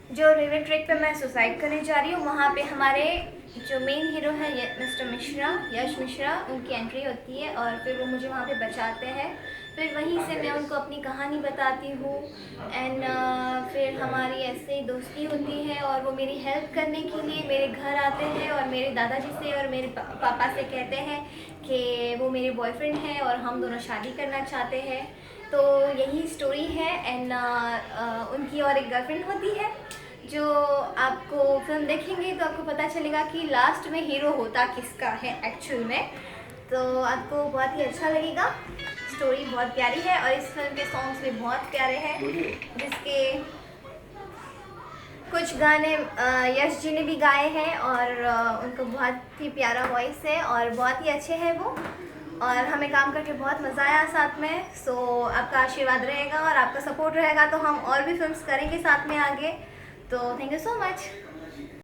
जो railway track पे मैं सुसाइड करने जा रही हूँ वहाँ पे हमारे जो मेन हीरो है मिस्टर मिश्रा, यश मिश्रा, उनकी एंट्री होती है और फिर वो मुझे वहाँ पे बचाते हैं। फिर वहीं से मैं उनको अपनी कहानी बताती हूँ एंड फिर हमारी ऐसे ही दोस्ती होती है और वो मेरी हेल्प करने के लिए मेरे घर आते हैं और मेरे दादाजी से और मेरे पापा से कहते हैं कि वो मेरे बॉयफ्रेंड हैं और हम दोनों शादी करना चाहते हैं। तो यही स्टोरी है एंड उनकी और एक गर्लफ्रेंड होती है। जो आपको फिल्म देखेंगे तो आपको पता चलेगा कि लास्ट में हीरो होता किसका है एक्चुअल में। तो आपको बहुत ही अच्छा लगेगा। स्टोरी बहुत प्यारी है और इस फिल्म के सॉन्ग्स भी बहुत प्यारे हैं, जिसके कुछ गाने यश जी ने भी गाए हैं और उनका बहुत ही प्यारा वॉइस है और बहुत ही अच्छे हैं वो। और हमें काम करके बहुत मज़ा आया साथ में। सो आपका आशीर्वाद रहेगा और आपका सपोर्ट रहेगा तो हम और भी फिल्म्स करेंगे साथ में आगे। तो थैंक यू सो मच।